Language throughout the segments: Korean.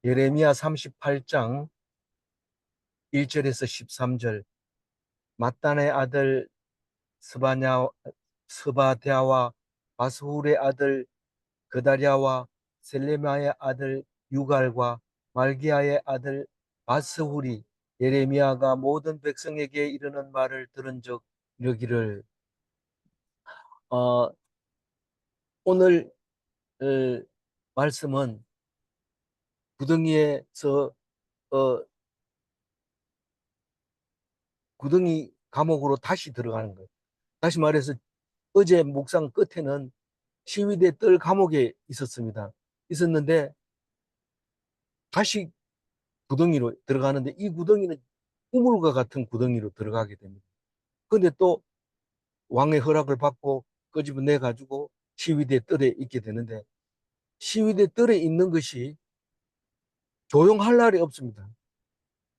예레미야 38장 1절에서 13절. mattan의 아들 스바냐, 스바랴와 바스훌의 아들 그다랴와 셀레마의 아들 유갈과 말기야의 아들 바스훌이 예레미야가 모든 백성에게 이르는 말을 들은즉 이르기를. 어, 오늘 말씀은 구덩이에서 어, 구덩이 감옥으로 다시 들어가는 거예요. 다시 말해서 어제 묵상 끝에는 시위대 뜰 감옥에 있었는데 다시 구덩이로 들어가는데 이 구덩이는 우물과 같은 구덩이로 들어가게 됩니다. 근데 또 왕의 허락을 받고 끄집어내 가지고 시위대 뜰에 있게 되는데 시위대 뜰에 있는 것이 조용할 날이 없습니다.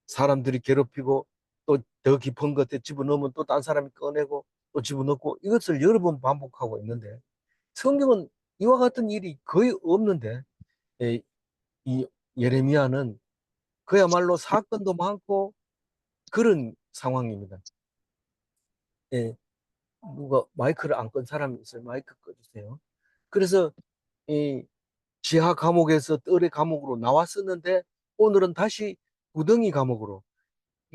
사람들이 괴롭히고 또 더 깊은 것에 집어넣으면 또 딴 사람이 꺼내고 또 집어넣고 이것을 여러 번 반복하고 있는데 성경은 이와 같은 일이 거의 없는데 에, 이 예레미야는 그야말로 사건도 많고 그런 상황입니다. 예, 누가 마이크를 안 끈 사람이 있어요? 마이크 꺼주세요. 그래서 이 지하 감옥에서 뜰의 감옥으로 나왔었는데 오늘은 다시 구덩이 감옥으로.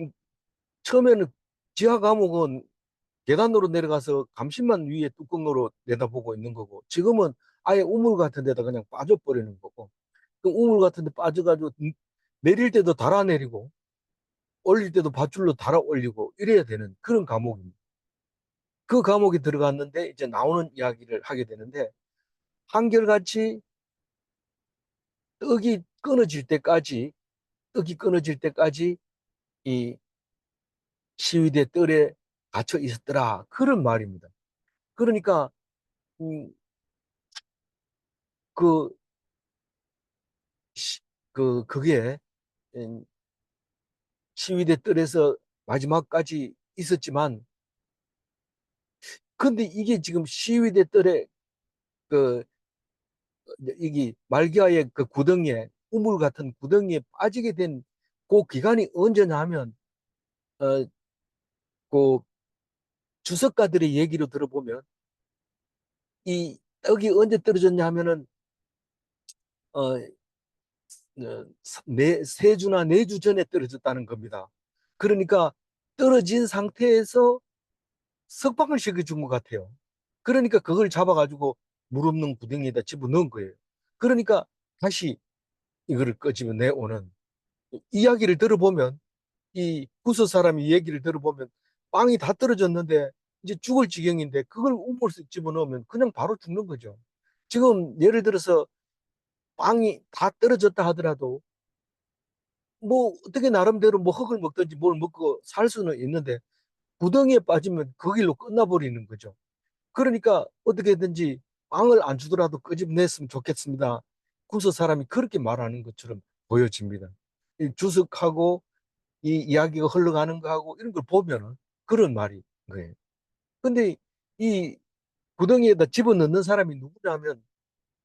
음, 처음에는 지하 감옥은 계단으로 내려가서 감신만 위에 뚜껑으로 내다보고 있는 거고 지금은 아예 우물 같은 데다 그냥 빠져버리는 거고 그 우물 같은 데 빠져가지고 내릴 때도 달아내리고 올릴 때도 밧줄로 달아 올리고 이래야 되는 그런 감옥입니다. 그 감옥에 들어갔는데 이제 나오는 이야기를 하게 되는데 한결같이 떡이 끊어질 때까지 떡이 끊어질 때까지 이 시위대 뜰에 갇혀 있었더라 그런 말입니다. 그러니까 음, 그, 그게 음, 시위대 뜰에서 마지막까지 있었지만 근데 이게 지금 시위대 뜰에 그 이게 말기야의 그 구덩이에 우물 같은 구덩이에 빠지게 된 그 기간이 언제냐 하면 어, 그 주석가들의 얘기로 들어보면 이 떡이 언제 떨어졌냐 하면은 어, 세 주나 네 주 전에 떨어졌다는 겁니다. 그러니까 떨어진 상태에서 석방을 시켜준 것 같아요. 그러니까 그걸 잡아가지고 물 없는 구덩이에다 집어넣은 거예요. 그러니까 다시 이거를 끄집어 내오는 이야기를 들어보면 이 부서 사람이 얘기를 들어보면 빵이 다 떨어졌는데 이제 죽을 지경인데 그걸 우물에 집어넣으면 그냥 바로 죽는 거죠. 지금 예를 들어서 빵이 다 떨어졌다 하더라도 뭐 어떻게 나름대로 뭐 흙을 먹든지 뭘 먹고 살 수는 있는데 구덩이에 빠지면 그 길로 끝나버리는 거죠. 그러니까 어떻게든지 빵을 안 주더라도 끄집어냈으면 좋겠습니다. 구서 사람이 그렇게 말하는 것처럼 보여집니다. 이 주석하고 이 이야기가 흘러가는 거하고 이런 걸 보면은 그런 말이 거예요. 근데 이 구덩이에다 집어넣는 사람이 누구냐면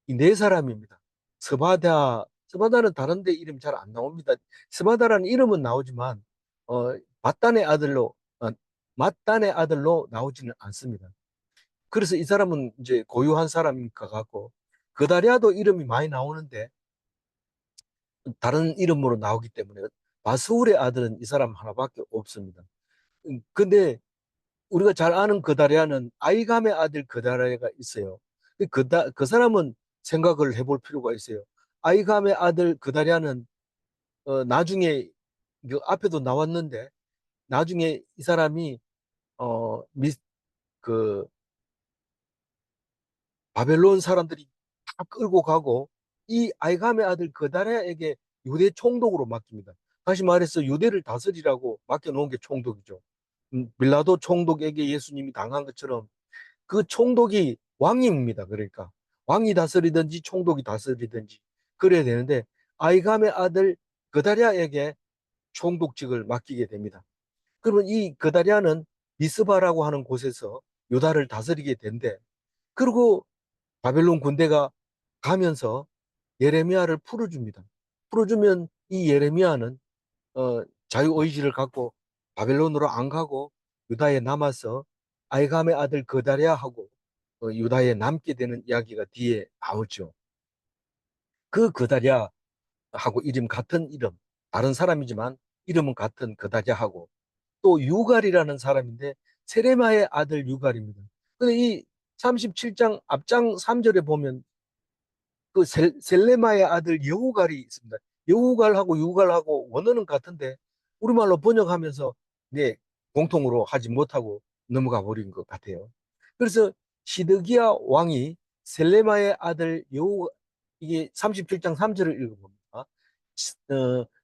이 네 사람입니다. 스바다는 다른데 이름 잘 안 나옵니다. 스바다라는 이름은 나오지만 맞단의 아들로 맞단의 아들로 나오지는 않습니다. 그래서 이 사람은 이제 고유한 사람인 것 같고 그다리아도 이름이 많이 나오는데 다른 이름으로 나오기 때문에 바스울의 아들은 이 사람 하나밖에 없습니다. 근데 우리가 잘 아는 그다리아는 아이감의 아들 그다리아가 있어요. 그 사람은 생각을 해볼 필요가 있어요. 아이감의 아들 그다리아는 나중에 그 앞에도 나왔는데 나중에 이 사람이 어, 미, 그 바벨론 사람들이 다 끌고 가고 이 아이감의 아들 그다랴에게 유대 총독으로 맡깁니다. 다시 말해서 유대를 다스리라고 맡겨놓은 게 총독이죠. 빌라도 총독에게 예수님이 당한 것처럼 그 총독이 왕입니다. 그러니까 왕이 다스리든지 총독이 다스리든지 그래야 되는데 아이감의 아들 그다랴에게 총독직을 맡기게 됩니다. 그러면 이 그다랴는 미스바라고 하는 곳에서 유다를 다스리게 된대. 그리고 바벨론 군대가 가면서 예레미야를 풀어줍니다. 풀어주면 이 예레미야는 자유의지를 갖고 바벨론으로 안 가고 유다에 남아서 아이감의 아들 거다랴하고 유다에 남게 되는 이야기가 뒤에 나오죠. 그 거다랴하고 이름 같은 이름, 다른 사람이지만 이름은 같은 거다랴하고 또 유갈이라는 사람인데 세레마의 아들 유갈입니다. 근데 이 37장 앞장 3절에 보면 그 셀레마의 아들 여우갈이 있습니다. 여우갈하고 유갈하고 원어는 같은데 우리말로 번역하면서 네, 공통으로 하지 못하고 넘어가 버린 것 같아요. 그래서 시드기야 왕이 셀레마의 아들 여우 이게 37장 3절을 읽어봅니다.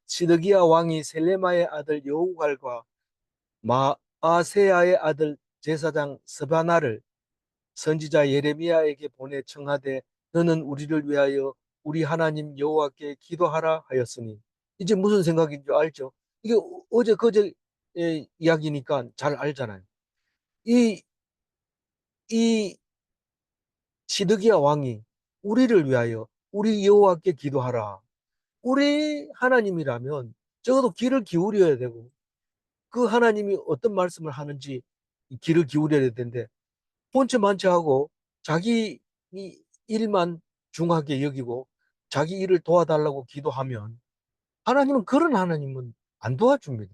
시드기야 왕이 셀레마의 아들 여우갈과 마아세야의 아들 제사장 스바나를 선지자 예레미야에게 보내 청하되 너는 우리를 위하여 우리 하나님 여호와께 기도하라 하였으니 이제 무슨 생각인 줄 알죠? 이게 어제 그제 이야기니까 잘 알잖아요. 이, 이 시드기야 왕이 우리를 위하여 우리 여호와께 기도하라. 우리 하나님이라면 적어도 귀를 기울여야 되고 그 하나님이 어떤 말씀을 하는지 귀를 기울여야 되는데 본체만체하고 자기 이 일만 중하게 여기고 자기 일을 도와달라고 기도하면 하나님은 그런 하나님은 안 도와줍니다.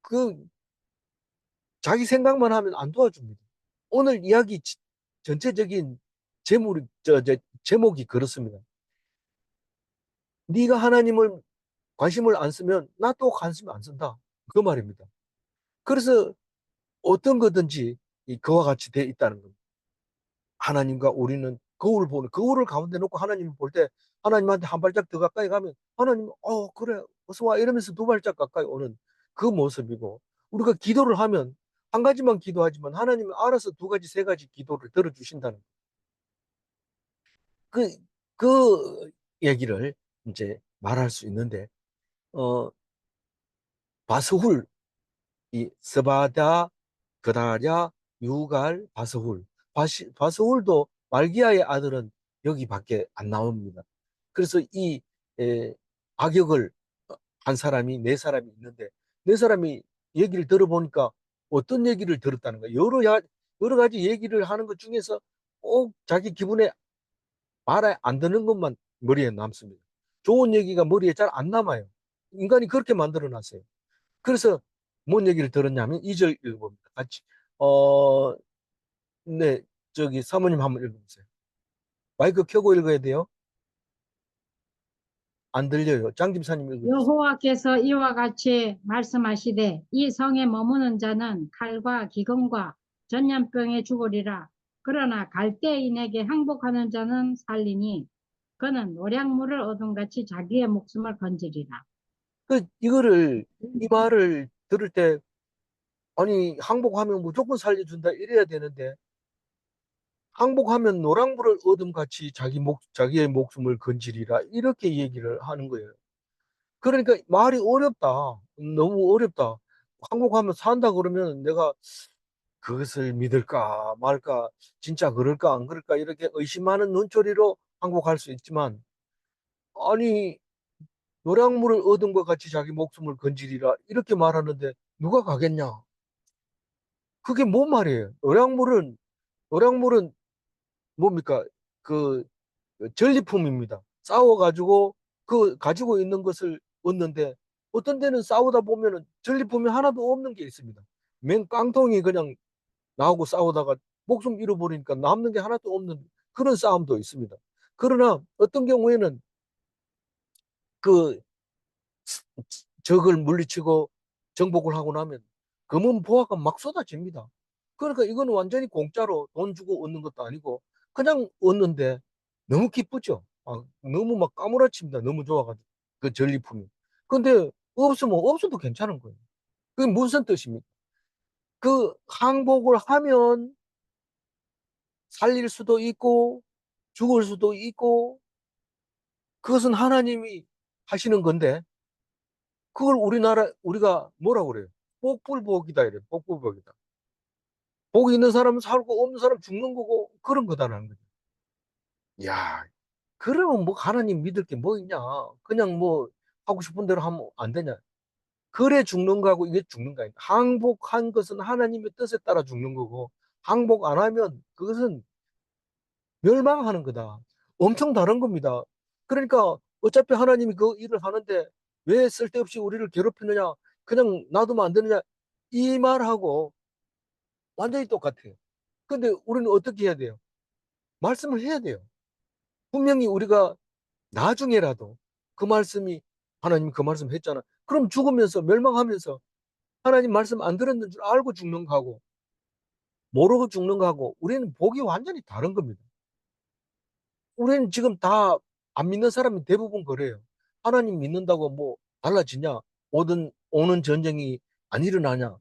그 자기 생각만 하면 안 도와줍니다. 오늘 이야기 전체적인 제목이 그렇습니다. 네가 하나님을 관심을 안 쓰면 나 또 관심 안 쓴다. 그 말입니다. 그래서 어떤 거든지 그와 같이 돼 있다는 겁니다. 하나님과 우리는 거울을 가운데 놓고 하나님을 볼 때 하나님한테 한 발짝 더 가까이 가면 하나님 그래 어서 와 이러면서 두 발짝 가까이 오는 그 모습이고 우리가 기도를 하면 한 가지만 기도하지만 하나님은 알아서 두 가지 세 가지 기도를 들어주신다는 그, 그 얘기를 이제 말할 수 있는데 어 바스훌 이 스바다 그다랴 유갈 바스훌 바스훌도 말기야의 아들은 여기밖에 안 나옵니다. 그래서 이 에, 악역을 한 사람이 네 사람이 있는데 네 사람이 얘기를 들어보니까 어떤 얘기를 들었다는 거예요. 여러 가지 얘기를 하는 것 중에서 꼭 자기 기분에 말에 안 드는 것만 머리에 남습니다. 좋은 얘기가 머리에 잘 안 남아요. 인간이 그렇게 만들어 놨어요. 그래서 뭔 얘기를 들었냐면 2절 읽어봅니다. 같이. 어, 네, 저기 사모님 한번 읽어보세요. 마이크 켜고 읽어야 돼요. 안 들려요. 장 집사님 읽어주세요. 여호와께서 이와 같이 말씀하시되 이 성에 머무는 자는 칼과 기근과 전염병에 죽으리라. 그러나 갈대인에게 항복하는 자는 살리니 그는 노량물을 얻음같이 자기의 목숨을 건지리라. 이 말을 들을 때, 아니, 항복하면 무조건 살려준다 이래야 되는데, 항복하면 노랑물을 얻음같이 자기의 목숨을 건지리라. 이렇게 얘기를 하는 거예요. 그러니까 말이 어렵다. 너무 어렵다. 항복하면 산다 그러면 내가 그것을 믿을까 말까, 진짜 그럴까 안 그럴까 이렇게 의심하는 눈초리로 항복할 수 있지만, 아니, 노량물을 얻은 것 같이 자기 목숨을 건지리라 이렇게 말하는데 누가 가겠냐? 그게 뭔 말이에요? 노량물은 뭡니까? 그 전리품입니다. 싸워가지고 그 가지고 있는 것을 얻는데 어떤 데는 싸우다 보면은 전리품이 하나도 없는 게 있습니다. 맨 깡통이 그냥 나하고 싸우다가 목숨 잃어버리니까 남는 게 하나도 없는 그런 싸움도 있습니다. 그러나 어떤 경우에는 그 적을 물리치고 정복을 하고 나면 검은 보화가 막 쏟아집니다. 그러니까 이거는 완전히 공짜로 돈 주고 얻는 것도 아니고 그냥 얻는데 너무 기쁘죠. 너무 막 까무라칩니다. 너무 좋아가지고 그 전리품이. 근데 없으면 없어도 괜찮은 거예요. 그게 무슨 뜻입니까? 그 항복을 하면 살릴 수도 있고 죽을 수도 있고 그것은 하나님이 하시는 건데 그걸 우리가 뭐라고 그래요? 복불복이다 이래. 복불복이다. 복이 있는 사람은 살고 없는 사람은 죽는 거고 그런 거다라는 거죠. 야, 그러면 뭐 하나님 믿을 게 뭐 있냐? 그냥 뭐 하고 싶은 대로 하면 안 되냐? 그래 죽는 거하고 이게 죽는 거야. 항복한 것은 하나님의 뜻에 따라 죽는 거고, 항복 안 하면 그것은 멸망하는 거다. 엄청 다른 겁니다. 그러니까 어차피 하나님이 그 일을 하는데 왜 쓸데없이 우리를 괴롭히느냐? 그냥 놔두면 안 되느냐? 이 말하고 완전히 똑같아요. 근데 우리는 어떻게 해야 돼요? 말씀을 해야 돼요. 분명히 우리가 나중에라도 그 말씀이 하나님 그 말씀 했잖아. 그럼 죽으면서 멸망하면서 하나님 말씀 안 들었는 줄 알고 죽는 거하고 모르고 죽는 거하고 우리는 복이 완전히 다른 겁니다. 우리는 지금 다 안 믿는 사람이 대부분 그래요. 하나님 믿는다고 뭐 달라지냐? 오는 전쟁이 안 일어나냐?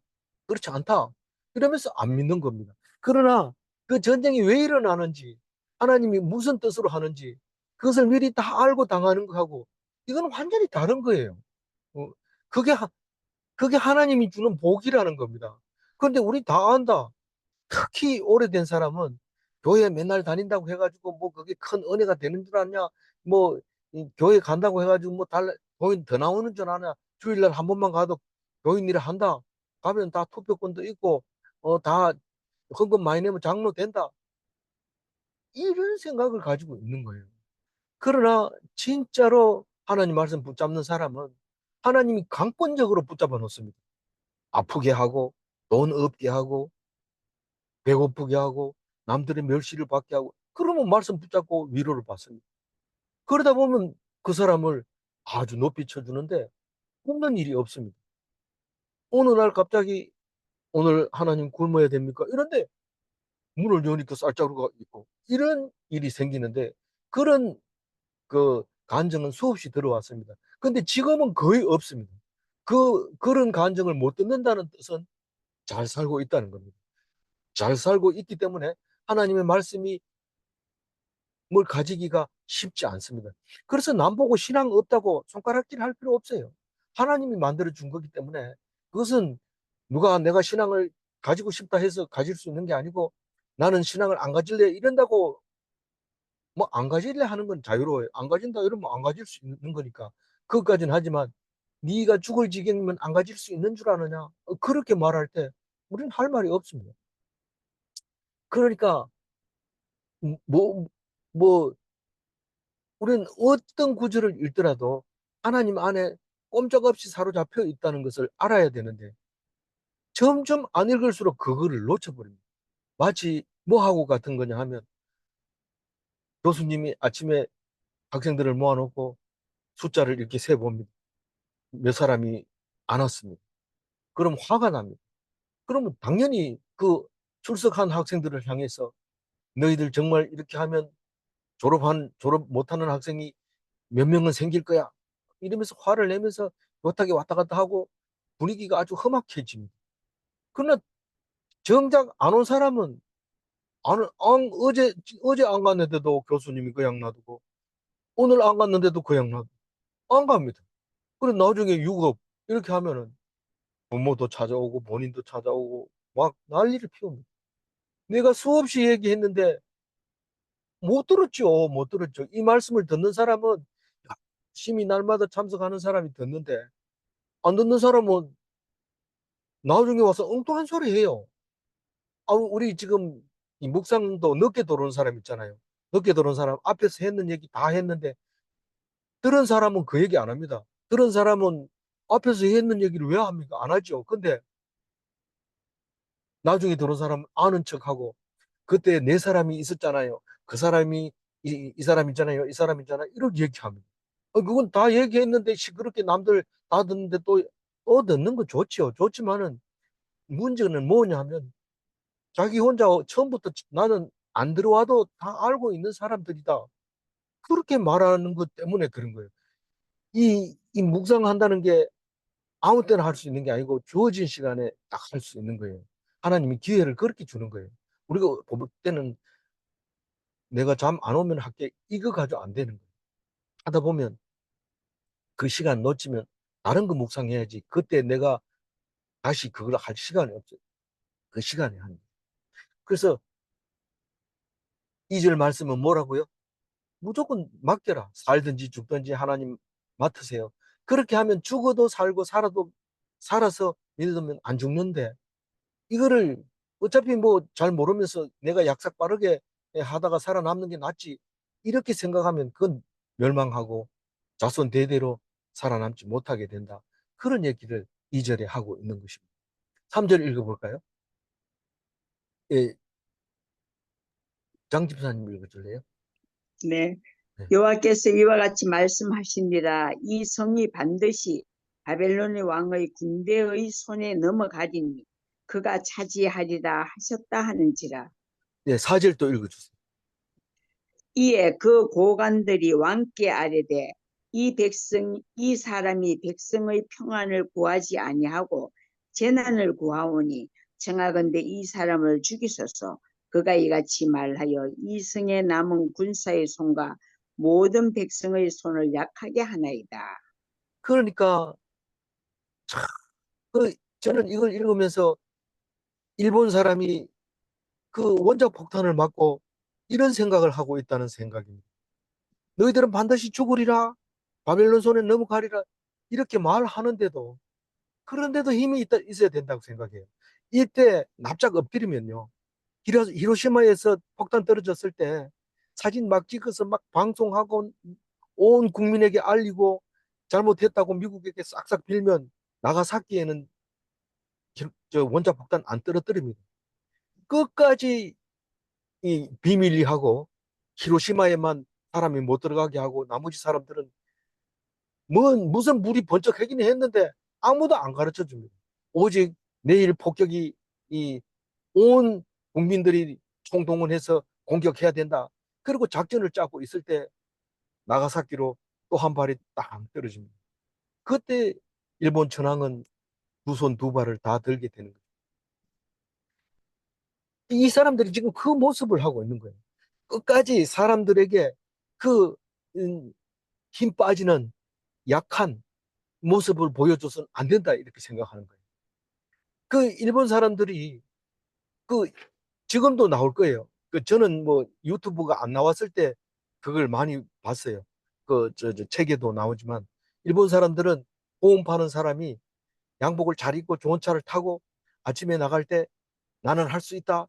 그렇지 않다. 이러면서 안 믿는 겁니다. 그러나 그 전쟁이 왜 일어나는지, 하나님이 무슨 뜻으로 하는지, 그것을 미리 다 알고 당하는 거하고, 이건 완전히 다른 거예요. 어, 그게, 그게 하나님이 주는 복이라는 겁니다. 그런데 우리 다 안다. 특히 오래된 사람은 교회 맨날 다닌다고 해가지고 뭐 그게 큰 은혜가 되는 줄 아냐? 뭐 교회 간다고 해가지고 뭐 교인 더 나오는 줄 아냐? 주일날 한 번만 가도 교인 일을 한다. 가면 다 투표권도 있고 다 헌금 많이 내면 장로 된다. 이런 생각을 가지고 있는 거예요. 그러나 진짜로 하나님 말씀 붙잡는 사람은 하나님이 강권적으로 붙잡아 놓습니다. 아프게 하고 돈 없게 하고 배고프게 하고 남들의 멸시를 받게 하고 그러면 말씀 붙잡고 위로를 받습니다. 그러다 보면 그 사람을 아주 높이 쳐주는데 없는 일이 없습니다. 어느 날 갑자기 오늘 하나님 굶어야 됩니까? 이런데 문을 여니까 쌀자루가 있고 이런 일이 생기는데 그런 그 간증은 수없이 들어왔습니다. 근데 지금은 거의 없습니다. 그런 간증을 못 듣는다는 뜻은 잘 살고 있다는 겁니다. 잘 살고 있기 때문에 하나님의 말씀이 뭘 가지기가 쉽지 않습니다. 그래서 남보고 신앙 없다고 손가락질 할 필요 없어요. 하나님이 만들어 준 거기 때문에 그것은 누가 내가 신앙을 가지고 싶다 해서 가질 수 있는 게 아니고 나는 신앙을 안 가질래 이런다고 뭐 안 가질래 하는 건 자유로워요. 안 가진다 이러면 안 가질 수 있는 거니까 그것까지는 하지만 네가 죽을 지경이면 안 가질 수 있는 줄 아느냐 그렇게 말할 때 우리는 할 말이 없습니다. 그러니까 뭐, 뭐 우리는 어떤 구절을 읽더라도 하나님 안에 꼼짝없이 사로잡혀 있다는 것을 알아야 되는데 점점 안 읽을수록 그거를 놓쳐버립니다. 마치 뭐하고 같은 거냐 하면 교수님이 아침에 학생들을 모아놓고 숫자를 이렇게 세봅니다. 몇 사람이 안 왔습니다. 그럼 화가 납니다. 그러면 당연히 그 출석한 학생들을 향해서 너희들 정말 이렇게 하면 졸업 못하는 학생이 몇 명은 생길 거야. 이러면서 화를 내면서 못하게 왔다 갔다 하고 분위기가 아주 험악해집니다. 그러나 정작 안 온 사람은 어제 안 갔는데도 교수님이 그냥 놔두고 오늘 안 갔는데도 그냥 놔두고 안 갑니다. 그래 나중에 유급 이렇게 하면은 부모도 찾아오고 본인도 찾아오고 막 난리를 피웁니다. 내가 수없이 얘기했는데 못 들었죠. 못 들었죠. 이 말씀을 듣는 사람은 열심히 날마다 참석하는 사람이 듣는데 안 듣는 사람은 나중에 와서 엉뚱한 소리 해요. 우리 지금 이 묵상도 늦게 들어오는 사람 있잖아요. 늦게 들어온 사람 앞에서 했는 얘기 다 했는데 들은 사람은 그 얘기 안 합니다. 들은 사람은 앞에서 했는 얘기를 왜 합니까? 안 하죠. 근데 나중에 들어온 사람은 아는 척하고 그때 네 사람이 있었잖아요. 그 사람이 이 사람 있잖아요. 이 사람 있잖아요. 이렇게 얘기합니다. 그건 다 얘기했는데 시끄럽게 남들 다 듣는데 또 듣는 거 좋지요. 좋지만은 문제는 뭐냐 하면 자기 혼자 처음부터 나는 안 들어와도 다 알고 있는 사람들이다. 그렇게 말하는 것 때문에 그런 거예요. 이 묵상한다는 게 아무 때나 할 수 있는 게 아니고 주어진 시간에 딱 할 수 있는 거예요. 하나님이 기회를 그렇게 주는 거예요. 우리가 볼 때는 내가 잠 안 오면 할게 이거 가지고 안 되는 거예요. 하다 보면 그 시간 놓치면 다른 거 묵상해야지. 그때 내가 다시 그걸 할 시간이 없어요. 그 시간에 하는 거예요. 그래서 2절 말씀은 뭐라고요? 무조건 맡겨라. 살든지 죽든지 하나님 맡으세요. 그렇게 하면 죽어도 살고 살아도 살아서 믿으면 안 죽는데 이거를 어차피 뭐 잘 모르면서 내가 약삭 빠르게 하다가 살아남는 게 낫지. 이렇게 생각하면 그건 멸망하고 자손 대대로 살아남지 못하게 된다. 그런 얘기를 2절에 하고 있는 것입니다. 3절 읽어볼까요? 예, 장 집사님 읽어줄래요? 네. 네. 여호와께서 이와 같이 말씀하시니라. 이 성이 반드시 바벨론의 왕의 군대의 손에 넘어가리니 그가 차지하리라 하셨다 하는지라. 네, 4절 또 읽어주세요. 이에 그 고관들이 왕께 아뢰되 이 사람이 백성의 평안을 구하지 아니하고 재난을 구하오니 청하건대 이 사람을 죽이소서. 그가 이같이 말하여 이 성에 남은 군사의 손과 모든 백성의 손을 약하게 하나이다. 그러니까 그 저는 이걸 읽으면서 일본 사람이 그 원자 폭탄을 맞고 이런 생각을 하고 있다는 생각입니다. 너희들은 반드시 죽으리라. 바벨론 손에 넘어가리라. 이렇게 말하는데도 그런데도 힘이 있어야 된다고 생각해요. 이때 납작 엎드리면요. 히로시마에서 폭탄 떨어졌을 때 사진 막 찍어서 막 방송하고 온 국민에게 알리고 잘못했다고 미국에게 싹싹 빌면 나가사키에는 저 원자 폭탄 안 떨어뜨립니다. 끝까지 이 비밀리 하고 히로시마에만 사람이 못 들어가게 하고 나머지 사람들은 무슨 물이 번쩍하긴 했는데 아무도 안 가르쳐 줍니다. 오직 내일 폭격이 이 온 국민들이 총동원해서 공격해야 된다. 그리고 작전을 짜고 있을 때 나가사키로 또 한 발이 딱 떨어집니다. 그때 일본 천황은 두 손 두 발을 다 들게 되는 거죠. 이 사람들이 지금 그 모습을 하고 있는 거예요. 끝까지 사람들에게 그 힘 빠지는 약한 모습을 보여줘서는 안 된다 이렇게 생각하는 거예요. 그 일본 사람들이 그 지금도 나올 거예요. 그 저는 뭐 유튜브가 안 나왔을 때 그걸 많이 봤어요. 저 책에도 나오지만 일본 사람들은 보험 파는 사람이 양복을 잘 입고 좋은 차를 타고 아침에 나갈 때 나는 할 수 있다.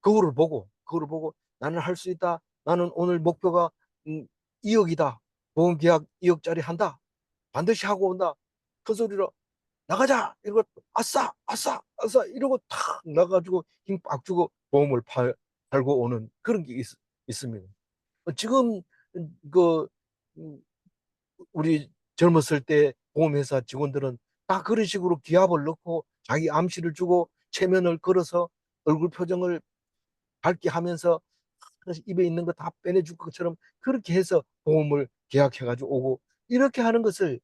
그거를 보고 나는 할 수 있다. 나는 오늘 목표가 2억이다. 보험 계약 2억짜리 한다. 반드시 하고 온다. 큰 소리로 나가자! 이러고 아싸! 아싸! 아싸! 이러고 탁 나가지고 힘 빡 주고 보험을 팔고 오는 그런 게 있습니다. 지금 그 음, 우리 젊었을 때 보험회사 직원들은 다 그런 식으로 기합을 넣고 자기 암시를 주고 체면을 걸어서 얼굴 표정을 밝게 하면서 입에 있는 거 다 빼내줄 것처럼 그렇게 해서 보험을 계약해가지고 오고 이렇게 하는 것을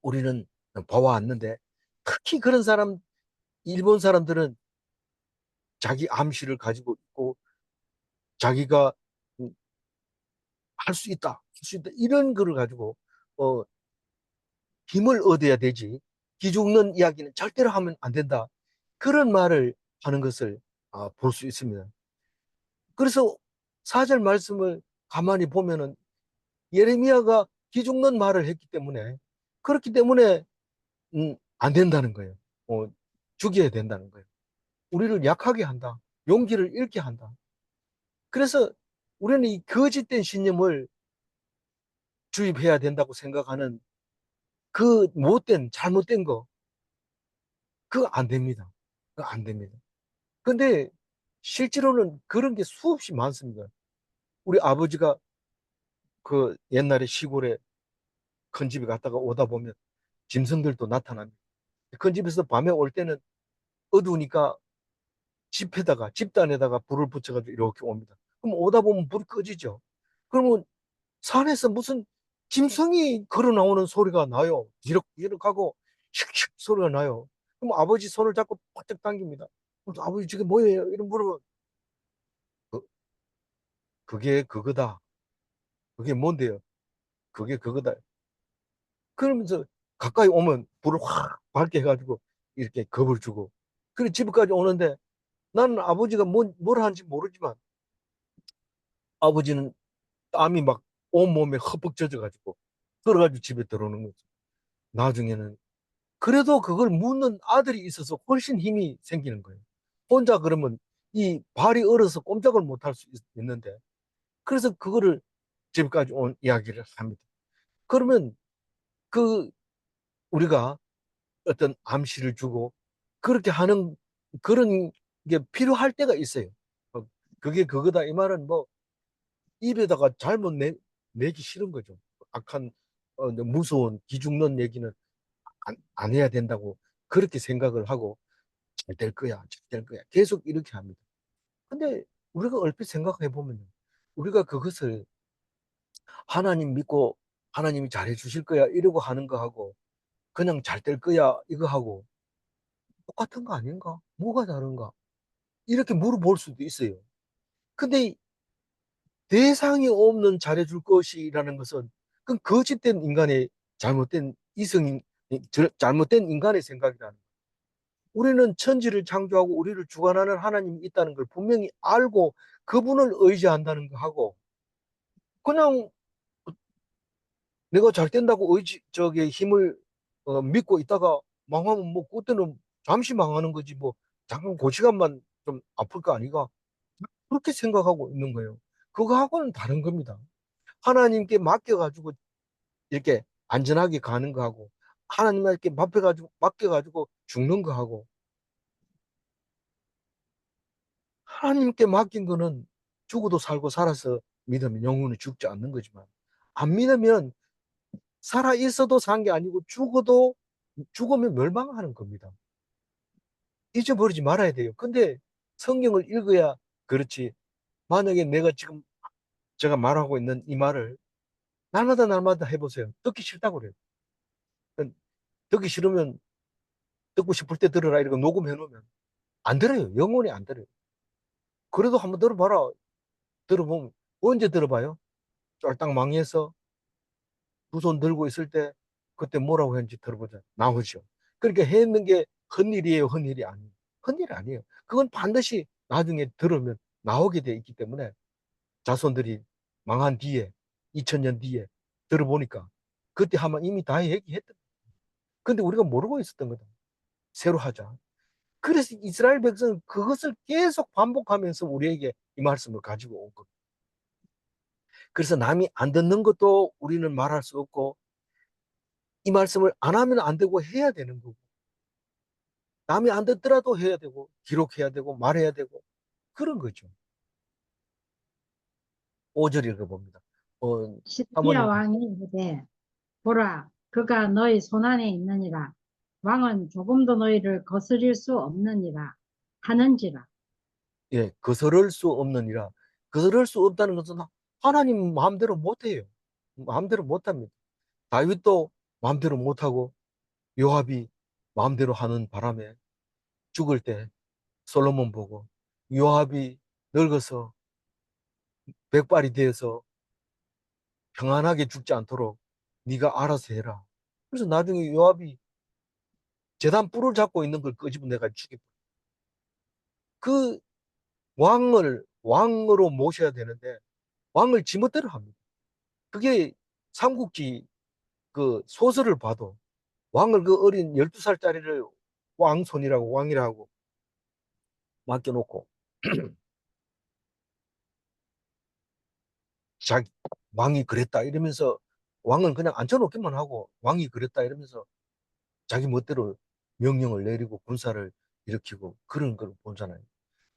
우리는 봐왔는데 특히 그런 사람 일본 사람들은 자기 암시를 가지고 있고 자기가 할 수 있다, 할 수 있다 이런 거를 가지고 어, 힘을 얻어야 되지 기죽는 이야기는 절대로 하면 안 된다 그런 말을 하는 것을 볼 수 있습니다. 그래서 4절 말씀을 가만히 보면은 예레미야가 기죽는 말을 했기 때문에 그렇기 때문에 안 된다는 거예요. 죽여야 된다는 거예요. 우리를 약하게 한다. 용기를 잃게 한다. 그래서 우리는 이 거짓된 신념을 주입해야 된다고 생각하는 그 못된, 잘못된 거, 그거 안 됩니다. 그거 안 됩니다. 근데 실제로는 그런 게 수없이 많습니다. 우리 아버지가 그 옛날에 시골에 큰 집에 갔다가 오다 보면 짐승들도 나타납니다. 큰 집에서 밤에 올 때는 어두우니까 집단에다가 불을 붙여가지고 이렇게 옵니다. 그럼 오다 보면 불이 꺼지죠. 그러면 산에서 무슨 짐승이 걸어 나오는 소리가 나요. 이럭이럭 하고 슉슉 소리가 나요. 그럼 아버지 손을 잡고 바짝 당깁니다. 그래서 아버지 저게 뭐예요? 이런 물어보면 그, 그게 그거다. 그게 뭔데요? 그게 그거다. 그러면서 가까이 오면 불을 확 밝게 해가지고 이렇게 겁을 주고 그래 집까지 오는데 나는 아버지가 뭘 하는지 모르지만 아버지는 땀이 막 온몸에 흠뻑 젖어가지고 그래가지고 집에 들어오는 거죠. 나중에는 그래도 그걸 묻는 아들이 있어서 훨씬 힘이 생기는 거예요. 혼자 그러면 이 발이 얼어서 꼼짝을 못할 수 있는데 그래서 그거를 집까지 온 이야기를 합니다. 그러면 그 우리가 어떤 암시를 주고 그렇게 하는 그런 게 필요할 때가 있어요. 어, 그게 그거다. 이 말은 뭐 입에다가 잘못 내기 싫은 거죠. 악한 무서운 기죽는 얘기는 안 해야 된다고 그렇게 생각을 하고 잘 될 거야, 잘 될 거야. 계속 이렇게 합니다. 근데 우리가 얼핏 생각해 보면 우리가 그것을 하나님 믿고 하나님이 잘해 주실 거야 이러고 하는 거하고 그냥 잘 될 거야 이거 하고 똑같은 거 아닌가? 뭐가 다른가? 이렇게 물어볼 수도 있어요. 근데 대상이 없는 잘해줄 것이라는 것은 그건 거짓된 인간의 잘못된 이성인 잘못된 인간의 생각이라는 거예요. 우리는 천지를 창조하고 우리를 주관하는 하나님이 있다는 걸 분명히 알고 그분을 의지한다는 거 하고 그냥 내가 잘 된다고 저기 힘을 믿고 있다가 망하면 뭐 그때는 잠시 망하는 거지 뭐 잠깐 그 시간만 좀 아플 거 아니가 그렇게 생각하고 있는 거예요. 그거하고는 다른 겁니다. 하나님께 맡겨가지고 이렇게 안전하게 가는 거하고 하나님께 맡겨가지고 죽는 거하고 하나님께 맡긴 거는 죽어도 살고 살아서 믿으면 영혼이 죽지 않는 거지만 안 믿으면 살아 있어도 산 게 아니고 죽어도 죽으면 멸망하는 겁니다. 잊어버리지 말아야 돼요. 근데 성경을 읽어야 그렇지. 만약에 내가 지금 제가 말하고 있는 이 말을 날마다 해보세요. 듣기 싫다고 그래요. 듣기 싫으면 듣고 싶을 때 들어라 이렇게 녹음해 놓으면 안 들어요. 영원히 안 들어요. 그래도 한번 들어봐라. 들어보면 언제 들어봐요? 쫄딱 망해서 두 손 들고 있을 때 그때 뭐라고 했는지 들어보자. 나오죠. 그러니까 했는 게 헛일이에요, 헛일이 아니에요. 헛일이 아니에요. 그건 반드시 나중에 들으면 나오게 돼 있기 때문에 자손들이 망한 뒤에 2000년 뒤에 들어보니까 그때 하면 이미 다 얘기했던. 근데 우리가 모르고 있었던 거다. 새로 하자. 그래서 이스라엘 백성은 그것을 계속 반복하면서 우리에게 이 말씀을 가지고 온 겁니다. 그래서 남이 안 듣는 것도 우리는 말할 수 없고 이 말씀을 안 하면 안 되고 해야 되는 거고 남이 안 듣더라도 해야 되고 기록해야 되고 말해야 되고 그런 거죠. 5절 읽어봅니다. 시드기야 사모님 왕이 이르되 보라 그가 너희 손안에 있느니라 왕은 조금도 너희를 거스릴 수 없느니라 하는지라. 예, 거스를 수 없느니라. 거스를 수 없다는 것은 하나님 마음대로 못해요. 마음대로 못합니다. 다윗도 마음대로 못하고 요압이 마음대로 하는 바람에 죽을 때 솔로몬 보고 요압이 늙어서 백발이 되어서 평안하게 죽지 않도록 네가 알아서 해라. 그래서 나중에 요압이 제단 뿔을 잡고 있는 걸 끄집어내가 죽여. 그 왕을 왕으로 모셔야 되는데 왕을 지멋대로 합니다. 그게 삼국지 그 소설을 봐도 왕을 그 어린 12살짜리를 왕손이라고 왕이라고 맡겨놓고 자기 왕이 그랬다 이러면서 왕은 그냥 앉혀놓기만 하고 왕이 그랬다 이러면서 자기 멋대로 명령을 내리고 군사를 일으키고 그런 걸 보잖아요.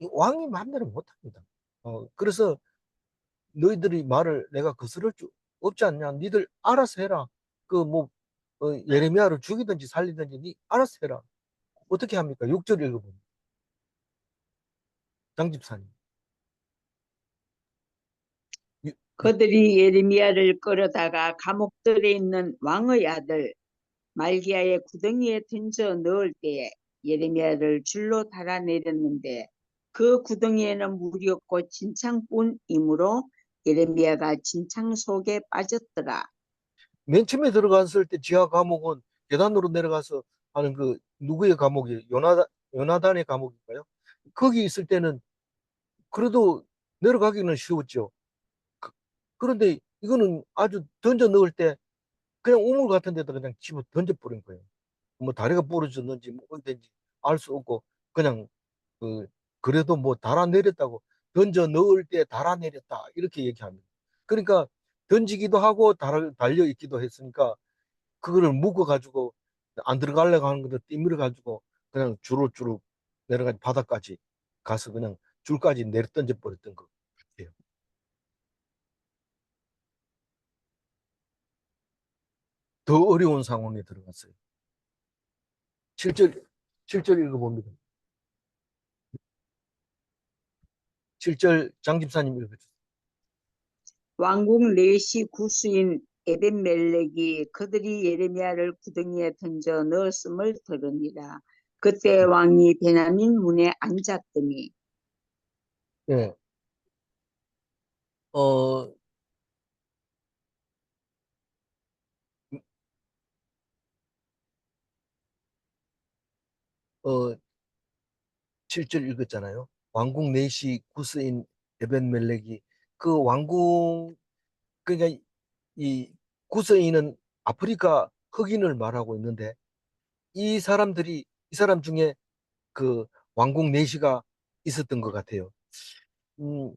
이 왕이 마음대로 못합니다. 그래서 너희들이 말을 내가 거스를 수 없지 않냐? 니들 알아서 해라. 그 뭐 예레미야를 죽이든지 살리든지 니 알아서 해라. 어떻게 합니까? 6절 읽어보면 장집사님. 유- 그들이 예레미야를 끌어다가 감옥들에 있는 왕의 아들 말기야의 구덩이에 던져 넣을 때에 예레미야를 줄로 달아내렸는데 그 구덩이에는 물이 없고 진창뿐이므로 예레미야가 진창 속에 빠졌더라. 맨 처음에 들어갔을 때 지하 감옥은 계단으로 내려가서 하는 그 누구의 감옥이 요나단의 감옥인가요? 거기 있을 때는 그래도 내려가기는 쉬웠죠. 그- 그런데 이거는 아주 던져 넣을 때 그냥 우물 같은 데다 그냥 집어 던져 버린 거예요. 뭐 다리가 부러졌는지 뭐 어딘지 알 수 없고 그냥 그 그래도 뭐 달아내렸다고 던져 넣을 때 달아내렸다 이렇게 얘기합니다. 그러니까 던지기도 하고 달려 있기도 했으니까 그거를 묶어 가지고 안 들어가려고 하는 것도 띠밀어 가지고 그냥 주룩주룩 내려가 바닥까지 가서 그냥 줄까지 내려 던져 버렸던 것 같아요. 더 어려운 상황에 들어갔어요. 7절 7절 읽어봅니다. 7절 장 집사님 읽어주세요. 왕궁 넷이 구수인 에벤멜렉이 그들이 예레미야를 구덩이에 던져 넣었음을 들으니라. 그때 왕이 베냐민 문에 앉았더니 예. 어, 어, 7절 읽었잖아요. 왕궁 넷이 구스인 에벤멜렉이 그 왕궁 그러니까 이 구스인은 아프리카 흑인을 말하고 있는데 이 사람 중에 그 왕궁 넷이가 있었던 것 같아요. 음,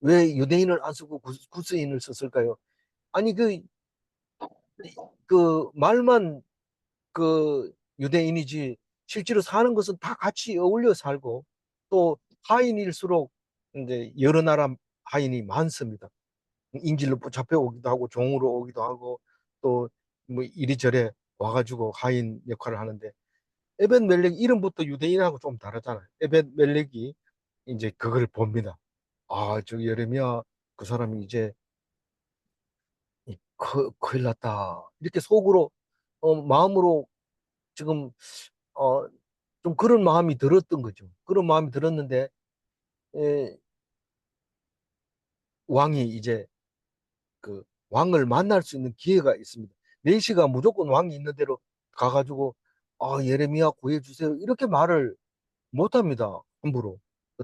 왜 유대인을 안 쓰고 구스인을 썼을까요? 아니 그 말만 그 유대인이지 실제로 사는 것은 다 같이 어울려 살고 또 하인일수록 이제 여러 나라 하인이 많습니다. 인질로 잡혀 오기도 하고 종으로 오기도 하고 또 뭐 이리저리 와가지고 하인 역할을 하는데 에벤 멜렉 이름부터 유대인하고 좀 다르잖아요. 에벤 멜렉이 이제 그걸 봅니다. 아, 저 예레미야 그 사람이 이제 큰일 났다. 이렇게 속으로 마음으로 지금 어, 좀 그런 마음이 들었던 거죠. 그런 마음이 들었는데 에, 왕이 이제 그 왕을 만날 수 있는 기회가 있습니다. 내시가 무조건 왕이 있는 대로 가가지고 예레미야 구해주세요 이렇게 말을 못합니다. 함부로.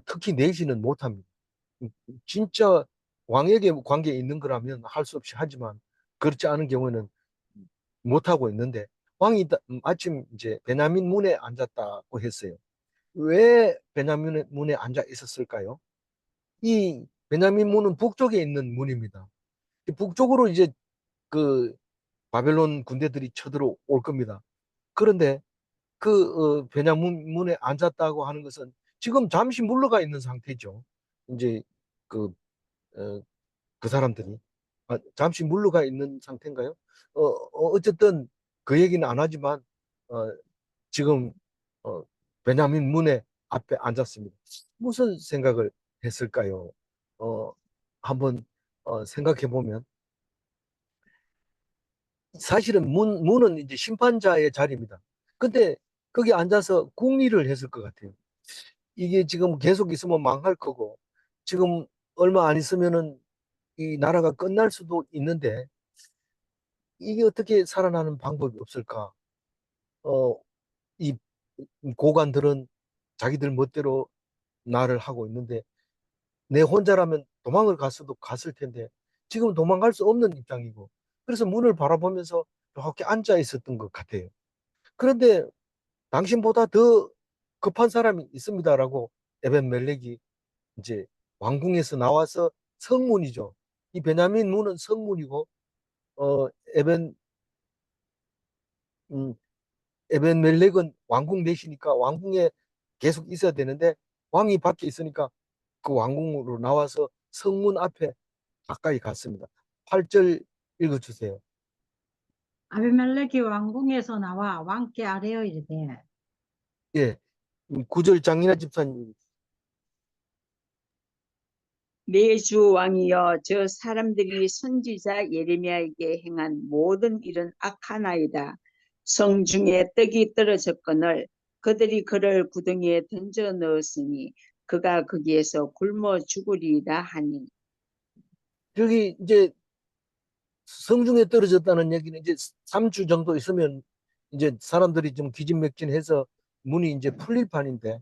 특히 내시는 못합니다. 진짜 왕에게 관계 있는 거라면 할 수 없이 하지만 그렇지 않은 경우에는 못하고 있는데 왕이 마침 이제 베냐민 문에 앉았다고 했어요. 왜 베냐민 문에 앉아 있었을까요? 이 베냐민 문은 북쪽에 있는 문입니다. 북쪽으로 이제 그 바벨론 군대들이 쳐들어올 겁니다. 그런데 베냐민 문에 앉았다고 하는 것은 지금 잠시 물러가 있는 상태죠. 이제 그, 어, 그 사람들이 잠시 물러가 있는 상태인가요? 어쨌든 그 얘기는 안 하지만 어, 지금 어, 베냐민 문에 앞에 앉았습니다. 무슨 생각을 했을까요? 어, 한번 생각해 보면 사실은 문은 이제 심판자의 자리입니다. 근데 거기 앉아서 궁리를 했을 것 같아요. 이게 지금 계속 있으면 망할 거고 지금 얼마 안 있으면은 이 나라가 끝날 수도 있는데 이게 어떻게 살아나는 방법이 없을까? 어, 이 고관들은 자기들 멋대로 나를 하고 있는데 내 혼자라면 도망을 갔어도 갔을 텐데 지금 도망갈 수 없는 입장이고 그래서 문을 바라보면서 이렇게 앉아 있었던 것 같아요. 그런데 당신보다 더 급한 사람이 있습니다라고 에벤 멜렉이 이제 왕궁에서 나와서 성문이죠. 이 베냐민 문은 성문이고 어 에벤 음, 에벤 멜렉은 왕궁 내시니까 왕궁에 계속 있어야 되는데 왕이 밖에 있으니까 그 왕궁으로 나와서 성문 앞에 가까이 갔습니다. 8절 읽어주세요. 아비멜렉이 왕궁에서 나와 왕께 아뢰어 이르되 예, 9절 장인아 집사님. 내 주 왕이여 저 사람들이 선지자 예레미야에게 행한 모든 일은 악하나이다. 성중에 떡이 떨어졌거늘 그들이 그를 구덩이에 던져 넣었으니 그가 거기에서 굶어 죽으리이다 하니 저기 이제 성중에 떨어졌다는 얘기는 이제 3주 정도 있으면 이제 사람들이 좀 기진맥진해서 문이 이제 풀릴 판인데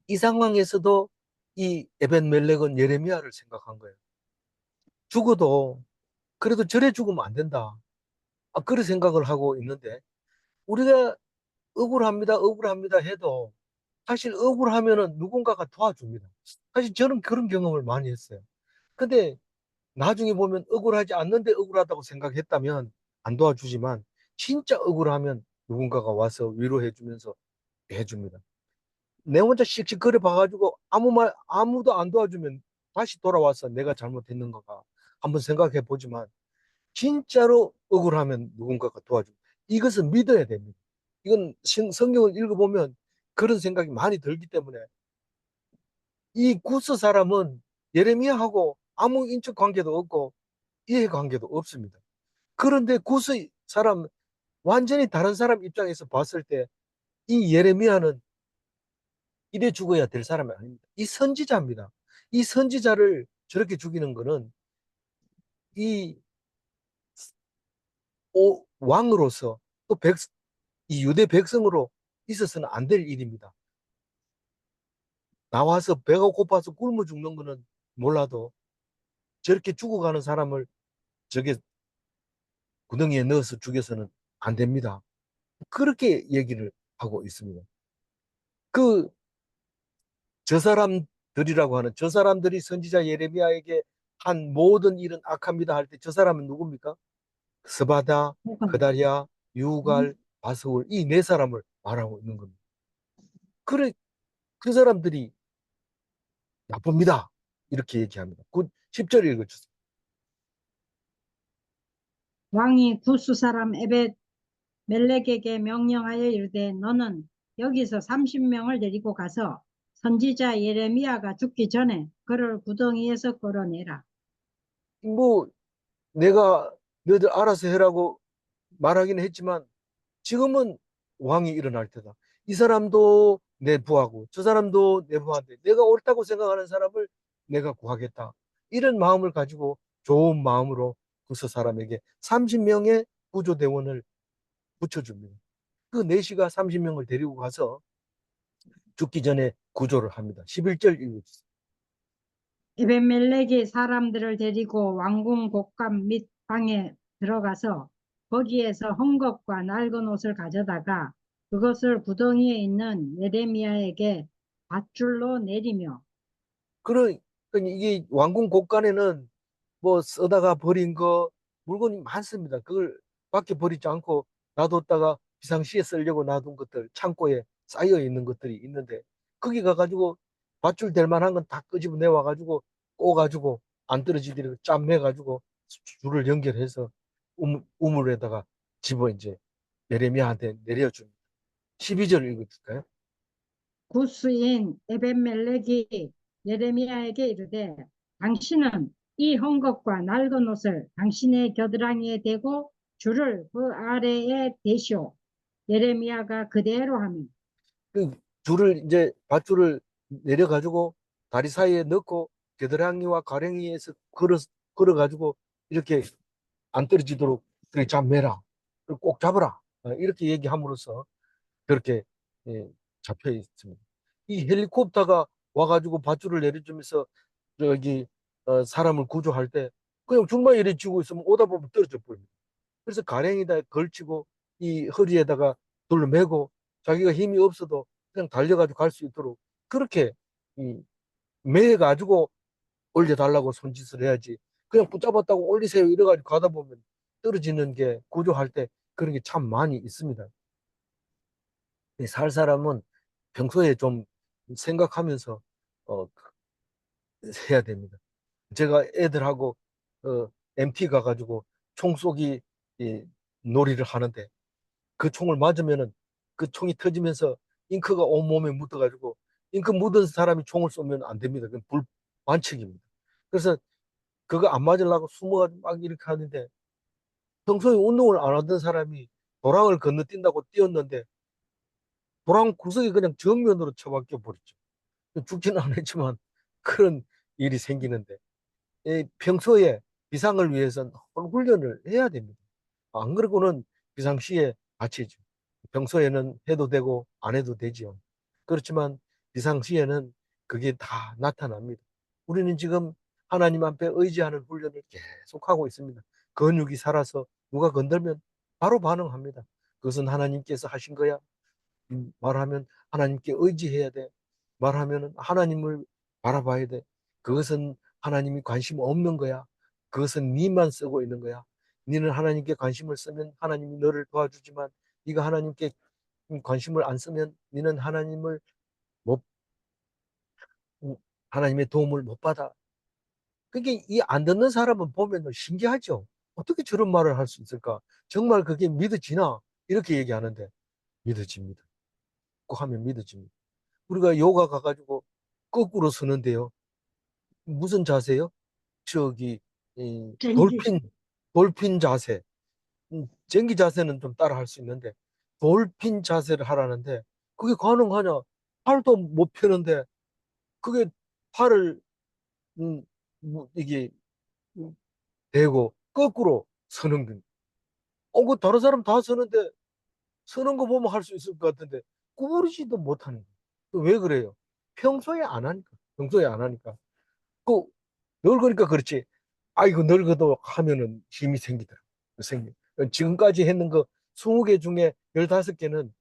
이 상황에서도 이 에벤 멜렉은 예레미야를 생각한 거예요. 죽어도 그래도 저래 죽으면 안 된다. 그런 생각을 하고 있는데 우리가 억울합니다 해도 사실 억울하면은 누군가가 도와줍니다. 사실 저는 그런 경험을 많이 했어요. 근데 나중에 보면 억울하지 않는데 억울하다고 생각했다면 안 도와주지만 진짜 억울하면 누군가가 와서 위로해 주면서 해줍니다. 내 혼자 씩씩거려 봐가지고 아무도 안 도와주면 다시 돌아와서 내가 잘못했는 거가 한번 생각해 보지만 진짜로 억울하면 누군가가 도와줍니다. 이것은 믿어야 됩니다. 이건 성경을 읽어보면 그런 생각이 많이 들기 때문에 이 구스 사람은 예레미야하고 아무 인적 관계도 없고 이해 관계도 없습니다. 그런데 구스 사람 완전히 다른 사람 입장에서 봤을 때 이 예레미야는 이래 죽어야 될 사람이 아닙니다. 이 선지자입니다. 이 선지자를 저렇게 죽이는 거는 이 왕으로서 또 이 유대 백성으로 있어서는 안 될 일입니다. 나와서 배가 고파서 굶어 죽는 거는 몰라도 저렇게 죽어가는 사람을 저게 구덩이에 넣어서 죽여서는 안 됩니다. 그렇게 얘기를 하고 있습니다. 그 저 사람들이라고 하는 저 사람들이 선지자 예레미야에게 한 모든 일은 악합니다 할 때 저 사람은 누굽니까? 스바다, 혹은 그다리아, 유갈, 바스올 이 네 사람을 말하고 있는 겁니다. 그래 그 사람들이 나쁩니다. 이렇게 얘기합니다. 10절 읽어주세요. 왕이 구스 사람 에벳 멜렉에게 명령하여 이르되 너는 여기서 30명을 데리고 가서 선지자 예레미야가 죽기 전에 그를 구덩이에서 끌어내라. 뭐 내가 너희들 알아서 해라고 말하기는 했지만 지금은 왕이 일어날 때다. 이 사람도 내 부하고 저 사람도 내 부하인데 내가 옳다고 생각하는 사람을 내가 구하겠다. 이런 마음을 가지고 좋은 마음으로 구스 사람에게 30명의 구조대원을 붙여줍니다. 그 내시가 30명을 데리고 가서 죽기 전에 구조를 합니다. 11절 읽어주세요. 에벤멜렉이 사람들을 데리고 왕궁 곡간 및 방에 들어가서 거기에서 헝겊과 낡은 옷을 가져다가 그것을 구덩이에 있는 예레미야에게 밧줄로 내리며 그러니까 이게 왕궁 곳간에는 뭐 쓰다가 버린 거 물건이 많습니다. 그걸 밖에 버리지 않고 놔뒀다가 비상시에 쓰려고 놔둔 것들 창고에 쌓여 있는 것들이 있는데 거기 가가지고 밧줄 될 만한 건 다 끄집어 내와가지고 꼬가지고 안 떨어지도록 짬매가지고 줄을 연결해서 우물에다가 집어 이제 예레미야한테 내려줍니다. 12절 읽어줄까요? 구스인 에벤멜렉이 예레미야에게 이르되 당신은 이 헝겊과 낡은 옷을 당신의 겨드랑이에 대고 줄을 그 아래에 대시오. 예레미야가 그대로 하며 그 줄을 이제 밧줄을 내려가지고 다리 사이에 넣고 겨드랑이와 가랭이에서 걸어가지고 이렇게 안 떨어지도록 그렇게 잡매라. 그리고 꼭 잡아라. 이렇게 얘기함으로써 그렇게 예, 잡혀 있습니다. 이 헬리콥터가 와가지고 밧줄을 내려주면서 저기 사람을 구조할 때 그냥 줄만 이래 쥐고 있으면 오다 보면 떨어져 버립니다. 그래서 가랭이다 걸치고 이 허리에다가 둘러 매고 자기가 힘이 없어도 그냥 달려가지고 갈 수 있도록 그렇게 이 매가지고 올려달라고 손짓을 해야지 그냥 붙잡았다고 올리세요 이래가지고 가다 보면 떨어지는 게 구조할 때 그런 게 참 많이 있습니다. 살 사람은 평소에 좀 생각하면서 어, 해야 됩니다. 제가 애들하고 MT 가가지고 총 쏘기 이, 놀이를 하는데 그 총을 맞으면은 그 총이 터지면서 잉크가 온몸에 묻어가지고 잉크 묻은 사람이 총을 쏘면 안 됩니다. 그건 불반칙입니다. 그래서 그거 안 맞으려고 숨어가지고 막 이렇게 하는데 평소에 운동을 안 하던 사람이 도랑을 건너뛴다고 뛰었는데 도랑 구석이 그냥 정면으로 처박혀 버렸죠. 죽지는 않았지만 그런 일이 생기는데 평소에 비상을 위해서는 훈련을 해야 됩니다. 안 그러고는 비상시에 다치죠. 평소에는 해도 되고 안 해도 되지요. 그렇지만 비상시에는 그게 다 나타납니다. 우리는 지금 하나님 앞에 의지하는 훈련을 계속하고 있습니다. 근육이 살아서 누가 건들면 바로 반응합니다. 그것은 하나님께서 하신 거야. 말하면 하나님께 의지해야 돼. 말하면 하나님을 바라봐야 돼. 그것은 하나님이 관심 없는 거야. 그것은 네만 쓰고 있는 거야. 네는 하나님께 관심을 쓰면 하나님이 너를 도와주지만 네가 하나님께 관심을 안 쓰면 네는 하나님을 못 하나님의 도움을 못 받아. 그게 이 안 듣는 사람은 보면 신기하죠. 어떻게 저런 말을 할 수 있을까? 정말 그게 믿어지나? 이렇게 얘기하는데 믿어집니다. 꼭 하면 믿어집니다. 우리가 요가 가가지고 거꾸로 서는데요. 무슨 자세요? 저기 전기. 돌핀 자세. 전기 자세는 좀 따라 할 수 있는데 돌핀 자세를 하라는데 그게 가능하냐? 팔도 못 펴는데 그게 팔을 이게 대고 거꾸로 서는 거. 그 다른 사람 다 서는데 서는 거 보면 할 수 있을 것 같은데 구부리지도 못하는 거예요. 왜 그래요? 평소에 안 하니까. 평소에 안 하니까. 그 늙으니까 그렇지. 아이고 늙어도 하면은 힘이 생기더라고. 생기. 지금까지 했는 거 20개 중에 15개는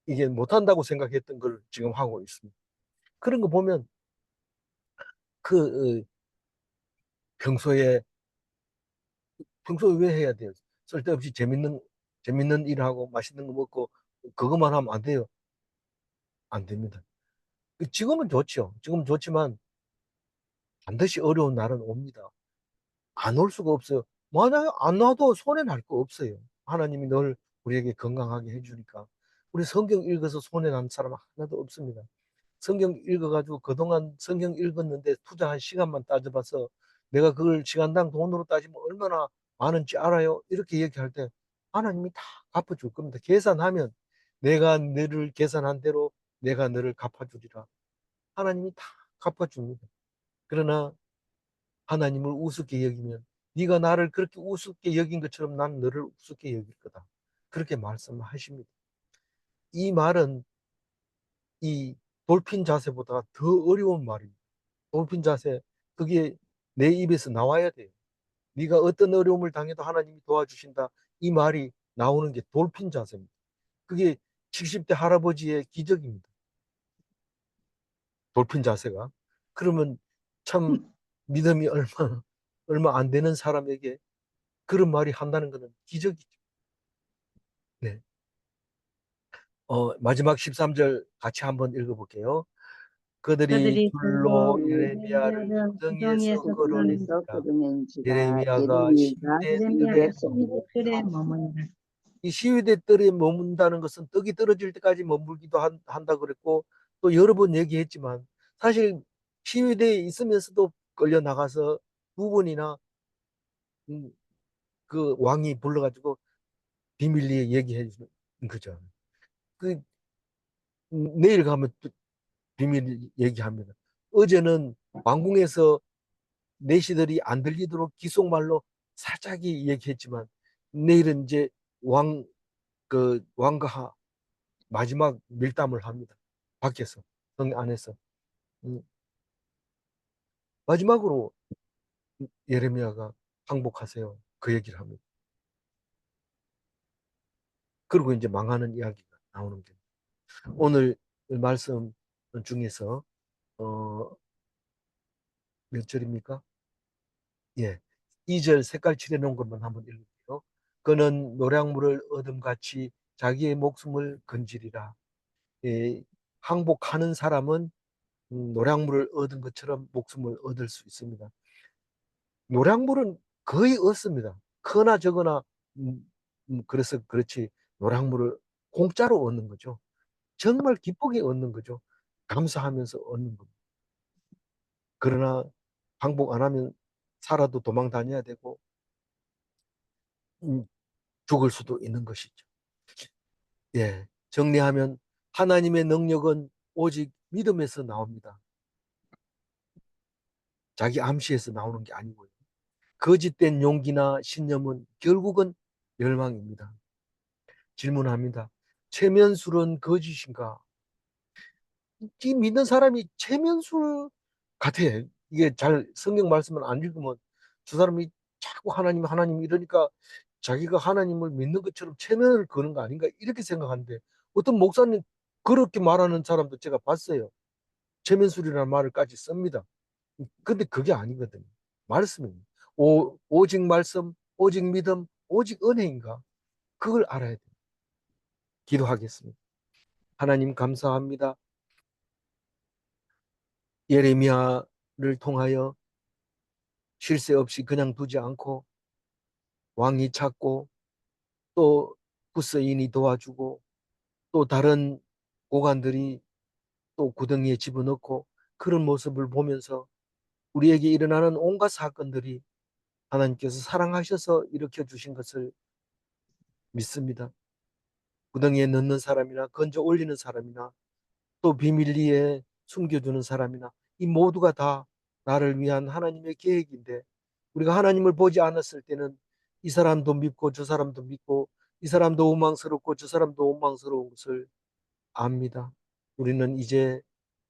이게 못한다고 생각했던 걸 지금 하고 있습니다. 그런 거 보면 그 평소에 왜 해야 돼요? 쓸데없이 재밌는 일하고 맛있는 거 먹고 그것만 하면 안 돼요. 안 됩니다. 지금은 좋죠. 지금 좋지만 반드시 어려운 날은 옵니다. 안 올 수가 없어요. 만약에 안 놔도 손해 날 거 없어요. 하나님이 늘 우리에게 건강하게 해주니까. 우리 성경 읽어서 손해 난 사람 하나도 없습니다. 성경 읽어가지고 그동안 성경 읽었는데 투자한 시간만 따져봐서 내가 그걸 시간당 돈으로 따지면 얼마나 많은지 알아요? 이렇게 얘기할 때 하나님이 다 갚아줄 겁니다. 계산하면 내가 너를 계산한 대로 내가 너를 갚아주리라. 하나님이 다 갚아줍니다. 그러나 하나님을 우습게 여기면 네가 나를 그렇게 우습게 여긴 것처럼 난 너를 우습게 여길 거다. 그렇게 말씀하십니다. 이 말은 이 돌핀 자세보다 더 어려운 말입니다. 돌핀 자세, 그게 내 입에서 나와야 돼요. 네가 어떤 어려움을 당해도 하나님이 도와주신다. 이 말이 나오는 게 돌핀 자세입니다. 그게 70대 할아버지의 기적입니다. 돌핀 자세가. 그러면 참 믿음이 얼마 안 되는 사람에게 그런 말이 한다는 것은 기적이죠. 네. 마지막 13절 같이 한번 읽어볼게요. 그들이 그들이 둘로 둘로 예레미야를 예레미야를 구덩이에서 구덩이에서 구덩이에서 끌어낸지라. 끌어낸지라. 예레미야가 예레미야가 시위대 뜰에 예레미야가 머물고. 시위대 뜰에 머무니라. 이 시위대 뜰에 머문다는 것은 떡이 떨어질 때까지 머물기도 한다 그랬고 또 여러 번 얘기했지만 사실 시위대에 있으면서도 끌려 나가서 2번이나 그 왕이 불러가지고 비밀리에 얘기해 주는 거죠. 그 내일 가면 또 비밀 얘기합니다. 어제는 왕궁에서 내시들이 안 들리도록 기속말로 살짝이 얘기했지만 내일은 이제 왕과 마지막 밀담을 합니다. 밖에서, 성 안에서. 음, 마지막으로 예레미야가 항복하세요. 그 얘기를 합니다. 그리고 이제 망하는 이야기가 나오는 겁니다. 오늘 말씀 중에서 어, 몇 절입니까? 예. 2절 색깔 칠해 놓은 것만 한번 읽을게요. 그는 노량물을 얻음같이 자기의 목숨을 건지리라. 예, 항복하는 사람은 노량물을 얻은 것처럼 목숨을 얻을 수 있습니다. 노량물은 거의 얻습니다. 크나 적으나 그래서 그렇지 노량물을 공짜로 얻는 거죠. 정말 기쁘게 얻는 거죠. 감사하면서 얻는 겁니다. 그러나 항복 안 하면 살아도 도망 다녀야 되고 음, 죽을 수도 있는 것이죠. 예, 정리하면 하나님의 능력은 오직 믿음에서 나옵니다. 자기 암시에서 나오는 게 아니고요. 거짓된 용기나 신념은 결국은 멸망입니다. 질문합니다. 최면술은 거짓인가? 이 믿는 사람이 최면술 같아. 이게 잘 성경 말씀을 안 읽으면 저 사람이 자꾸 하나님 하나님 이러니까 자기가 하나님을 믿는 것처럼 체면을 거는 거 아닌가 이렇게 생각하는데 어떤 목사님 그렇게 말하는 사람도 제가 봤어요. 체면술이라는 말을까지 씁니다. 근데 그게 아니거든요. 말씀입니다. 오직 말씀, 오직 믿음, 오직 은혜인가? 그걸 알아야 돼요. 기도하겠습니다. 하나님 감사합니다. 예레미야를 통하여 쉴 새 없이 그냥 두지 않고 왕이 찾고 또 구스인이 도와주고 또 다른 고관들이 또 구덩이에 집어넣고 그런 모습을 보면서 우리에게 일어나는 온갖 사건들이 하나님께서 사랑하셔서 일으켜 주신 것을 믿습니다. 구덩이에 넣는 사람이나 건져 올리는 사람이나 또 비밀리에 숨겨두는 사람이나 이 모두가 다 나를 위한 하나님의 계획인데 우리가 하나님을 보지 않았을 때는 이 사람도 믿고 저 사람도 믿고 이 사람도 원망스럽고 저 사람도 원망스러운 것을 압니다. 우리는 이제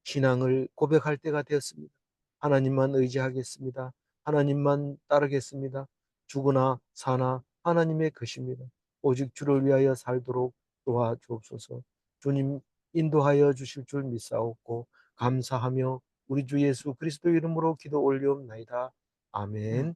신앙을 고백할 때가 되었습니다. 하나님만 의지하겠습니다. 하나님만 따르겠습니다. 죽으나 사나 하나님의 것입니다. 오직 주를 위하여 살도록 도와주옵소서. 주님 인도하여 주실 줄 믿사옵고 감사하며 우리 주 예수 그리스도 이름으로 기도 올리옵나이다. 아멘.